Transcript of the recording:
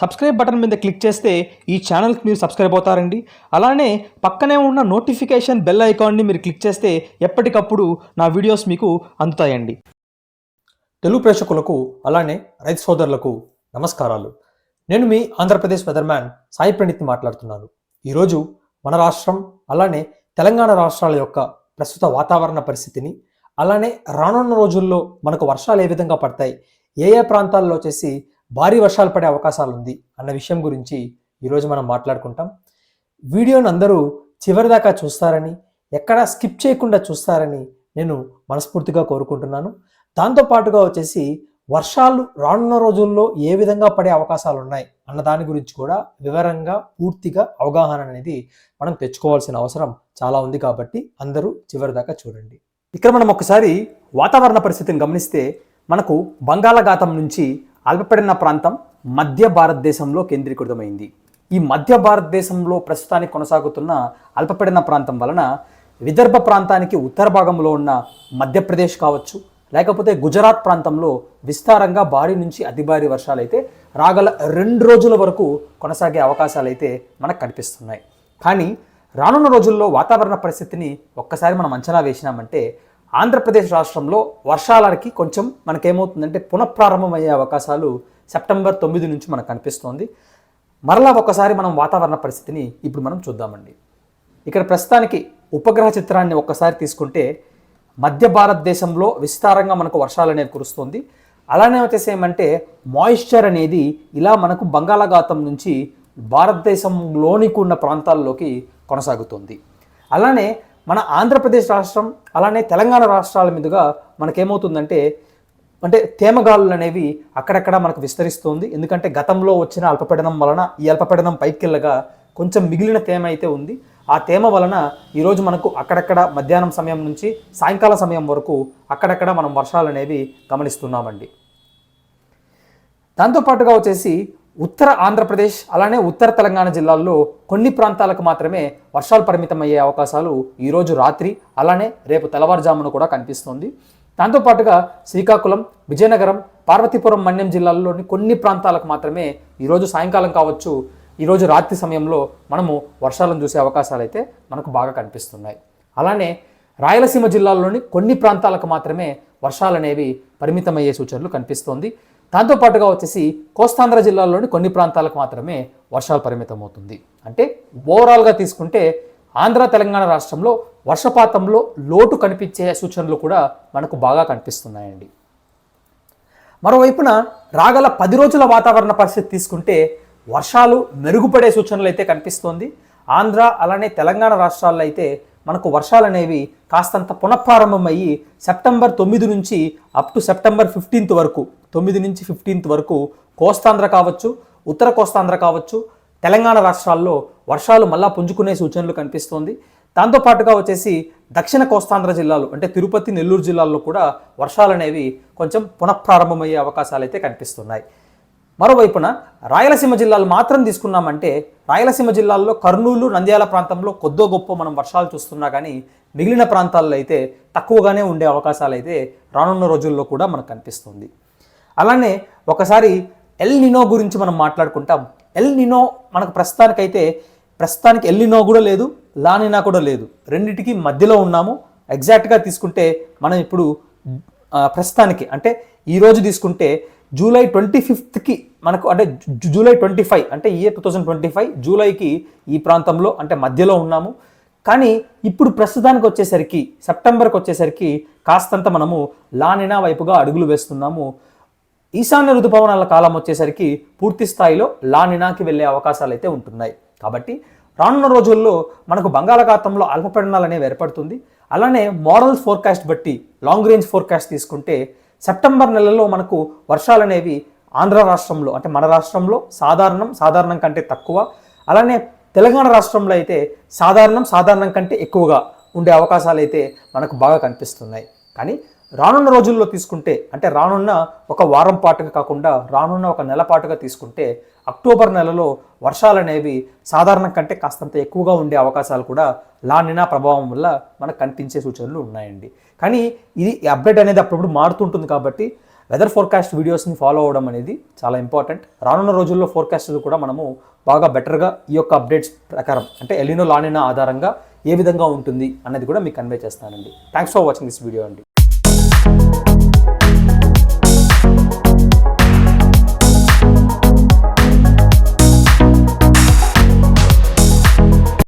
Subscribe button మీద click చేస్తే ఈ ఛానల్కి మీరు సబ్స్క్రైబ్ అవుతారండి. అలానే పక్కనే ఉన్న నోటిఫికేషన్ బెల్ ఐకాన్ని మీరు క్లిక్ చేస్తే ఎప్పటికప్పుడు నా వీడియోస్ మీకు అందుతాయండి. తెలుగు ప్రేక్షకులకు అలానే రైతు సోదరులకు నమస్కారాలు. నేను మీ ఆంధ్రప్రదేశ్ వెదర్మ్యాన్ సాయి ప్రణీత్ని మాట్లాడుతున్నాను. ఈరోజు మన రాష్ట్రం అలానే తెలంగాణ రాష్ట్రాల యొక్క ప్రస్తుత వాతావరణ పరిస్థితిని, అలానే రానున్న రోజుల్లో మనకు వర్షాలు ఏ విధంగా పడతాయి, ఏ ఏ ప్రాంతాల్లో వచ్చేసి భారీ వర్షాలు పడే అవకాశాలు ఉంది అన్న విషయం గురించి ఈరోజు మనం మాట్లాడుకుంటాం. వీడియోని అందరూ చివరిదాకా చూస్తారని, ఎక్కడా స్కిప్ చేయకుండా చూస్తారని నేను మనస్ఫూర్తిగా కోరుకుంటున్నాను. దాంతోపాటుగా వచ్చేసి వర్షాలు రానున్న రోజుల్లో ఏ విధంగా పడే అవకాశాలు ఉన్నాయి అన్న దాని గురించి కూడా వివరంగా పూర్తిగా అవగాహన అనేది మనం తెచ్చుకోవాల్సిన అవసరం చాలా ఉంది. కాబట్టి అందరూ చివరిదాకా చూడండి. ఇక్కడ మనం ఒకసారి వాతావరణ పరిస్థితిని గమనిస్తే మనకు బంగాళాఖాతం నుంచి అల్పపీడన ప్రాంతం మధ్య భారతదేశంలో కేంద్రీకృతమైంది. ఈ మధ్య భారతదేశంలో ప్రస్తుతానికి కొనసాగుతున్న అల్పపీడన ప్రాంతం వలన విదర్భ ప్రాంతానికి ఉత్తర భాగంలో ఉన్న మధ్యప్రదేశ్ కావచ్చు, లేకపోతే గుజరాత్ ప్రాంతంలో విస్తారంగా భారీ నుంచి అతి భారీ వర్షాలు అయితే రాగల 2 రోజుల వరకు కొనసాగే అవకాశాలు అయితే మనకు కనిపిస్తున్నాయి. కానీ రానున్న రోజుల్లో వాతావరణ పరిస్థితిని ఒక్కసారి మనం అంచనా వేసినామంటే ఆంధ్రప్రదేశ్ రాష్ట్రంలో వర్షాలకి కొంచెం మనకేమవుతుందంటే పునఃప్రారంభమయ్యే అవకాశాలు సెప్టెంబర్ 9 నుంచి మనకు కనిపిస్తోంది. మరలా ఒకసారి మనం వాతావరణ పరిస్థితిని ఇప్పుడు మనం చూద్దామండి. ఇక్కడ ప్రస్తుతానికి ఉపగ్రహ చిత్రాన్ని ఒక్కసారి తీసుకుంటే మధ్య భారతదేశంలో విస్తారంగా మనకు వర్షాలు అనేది కురుస్తుంది. అలానే వచ్చేసి ఏమంటే మాయిశ్చర్ అనేది ఇలా మనకు బంగాళాఖాతం నుంచి భారతదేశంలోనికి ఉన్న ప్రాంతాల్లోకి కొనసాగుతుంది. అలానే మన ఆంధ్రప్రదేశ్ రాష్ట్రం అలానే తెలంగాణ రాష్ట్రాల మీదుగా మనకేమవుతుందంటే తేమగాలులు అనేవి అక్కడక్కడ మనకు విస్తరిస్తుంది. ఎందుకంటే గతంలో వచ్చిన అల్పపీడనం వలన ఈ అల్పపీడనం పైకెళ్ళగా కొంచెం మిగిలిన తేమ అయితే ఉంది. ఆ తేమ వలన ఈరోజు మనకు అక్కడక్కడ మధ్యాహ్నం సమయం నుంచి సాయంకాల సమయం వరకు అక్కడక్కడ మనం వర్షాలు అనేవి గమనిస్తున్నామండి. దాంతోపాటుగా వచ్చేసి ఉత్తర ఆంధ్రప్రదేశ్ అలానే ఉత్తర తెలంగాణ జిల్లాల్లో కొన్ని ప్రాంతాలకు మాత్రమే వర్షాలు పరిమితమయ్యే అవకాశాలు ఈరోజు రాత్రి అలానే రేపు తెల్లవారుజామున కూడా కనిపిస్తుంది. దాంతోపాటుగా శ్రీకాకుళం, విజయనగరం, పార్వతీపురం, మన్యం జిల్లాల్లోని కొన్ని ప్రాంతాలకు మాత్రమే ఈరోజు సాయంకాలం కావచ్చు, ఈరోజు రాత్రి సమయంలో మనము వర్షాలను చూసే అవకాశాలు అయితే మనకు బాగా కనిపిస్తున్నాయి. అలానే రాయలసీమ జిల్లాల్లోని కొన్ని ప్రాంతాలకు మాత్రమే వర్షాలు అనేవి పరిమితమయ్యే సూచనలు కనిపిస్తోంది. దాంతోపాటుగా వచ్చేసి కోస్తాంధ్ర జిల్లాల్లోని కొన్ని ప్రాంతాలకు మాత్రమే వర్షాలు పరిమితమవుతుంది. అంటే ఓవరాల్గా తీసుకుంటే ఆంధ్ర తెలంగాణ రాష్ట్రంలో వర్షపాతంలో లోటు కనిపించే సూచనలు కూడా మనకు బాగా కనిపిస్తున్నాయండి. మరోవైపున రాగల 10 రోజుల వాతావరణ పరిస్థితి తీసుకుంటే వర్షాలు మెరుగుపడే సూచనలు అయితే కనిపిస్తోంది. ఆంధ్ర అలానే తెలంగాణ రాష్ట్రాల్లో అయితే మనకు వర్షాలు అనేవి కాస్తంత పునఃప్రారంభమయ్యి సెప్టెంబర్ 9 నుంచి అప్ టు సెప్టెంబర్ 15 వరకు 9 నుంచి 15 వరకు కోస్తాంధ్ర కావచ్చు, ఉత్తర కోస్తాంధ్ర కావచ్చు, తెలంగాణ రాష్ట్రాల్లో వర్షాలు మళ్ళా పుంజుకునే సూచనలు కనిపిస్తోంది. దాంతోపాటుగా వచ్చేసి దక్షిణ కోస్తాంధ్ర జిల్లాలు అంటే తిరుపతి, నెల్లూరు జిల్లాల్లో కూడా వర్షాలు అనేవి కొంచెం పునఃప్రారంభమయ్యే అవకాశాలు అయితే కనిపిస్తున్నాయి. మరోవైపున రాయలసీమ జిల్లాలు మాత్రం తీసుకున్నామంటే రాయలసీమ జిల్లాల్లో కర్నూలు, నంద్యాల ప్రాంతంలో కొద్దో గొప్ప మనం వర్షాలు చూస్తున్నా కానీ మిగిలిన ప్రాంతాల్లో అయితే తక్కువగానే ఉండే అవకాశాలు అయితే రానున్న రోజుల్లో కూడా మనకు కనిపిస్తుంది. అలానే ఒకసారి ఎల్ నినో గురించి మనం మాట్లాడుకుంటాం. ఎల్ నినో మనకు ప్రస్తుతానికి ఎల్ నినో కూడా లేదు, లా నినా కూడా లేదు, రెండింటికి మధ్యలో ఉన్నాము. ఎగ్జాక్ట్గా తీసుకుంటే మనం ఇప్పుడు ప్రస్తుతానికి అంటే ఈరోజు తీసుకుంటే జూలై 25కి మనకు అంటే జూలై 25 అంటే ఇయర్ 2025 జూలైకి ఈ ప్రాంతంలో అంటే మధ్యలో ఉన్నాము. కానీ ఇప్పుడు ప్రస్తుతానికి వచ్చేసరికి సెప్టెంబర్కి వచ్చేసరికి కాస్తంత మనము లానినా వైపుగా అడుగులు వేస్తున్నాము. ఈశాన్య ఋతుపవనాల కాలం వచ్చేసరికి పూర్తి స్థాయిలో లానినాకి వెళ్ళే అవకాశాలు అయితే ఉంటున్నాయి. కాబట్టి రానున్న రోజుల్లో మనకు బంగాళాఖాతంలో అల్పపీడనాలు అనేవి ఏర్పడుతుంది. అలానే మోడల్ ఫోర్కాస్ట్ బట్టి లాంగ్ రేంజ్ ఫోర్కాస్ట్ తీసుకుంటే సెప్టెంబర్ నెలలో మనకు వర్షాలు అనేవి ఆంధ్ర రాష్ట్రంలో అంటే మన రాష్ట్రంలో సాధారణం కంటే తక్కువ, అలానే తెలంగాణ రాష్ట్రంలో అయితే సాధారణం కంటే ఎక్కువగా ఉండే అవకాశాలు అయితే మనకు బాగా కనిపిస్తున్నాయి. కానీ రానున్న రోజుల్లో తీసుకుంటే అంటే రానున్న ఒక వారం పాటుగా కాకుండా రానున్న ఒక నెల పాటుగా తీసుకుంటే అక్టోబర్ నెలలో వర్షాలు అనేవి సాధారణం కంటే కాస్తంత ఎక్కువగా ఉండే అవకాశాలు కూడా లానినా ప్రభావం వల్ల మనకు కనిపించే సూచనలు ఉన్నాయండి. కానీ ఇది అప్డేట్ అనేది అప్పుడప్పుడు మారుతుంటుంది. కాబట్టి వెదర్ ఫోర్కాస్ట్ వీడియోస్ని ఫాలో అవ్వడం అనేది చాలా ఇంపార్టెంట్. రానున్న రోజుల్లో ఫోర్కాస్ట్ కూడా మనము బాగా బెటర్గా ఈ యొక్క అప్డేట్స్ ప్రకారం అంటే ఎలినో లానినా ఆధారంగా ఏ విధంగా ఉంటుంది అన్నది కూడా మీకు కన్వే చేస్తానండి. Thanks for watching this video అండి.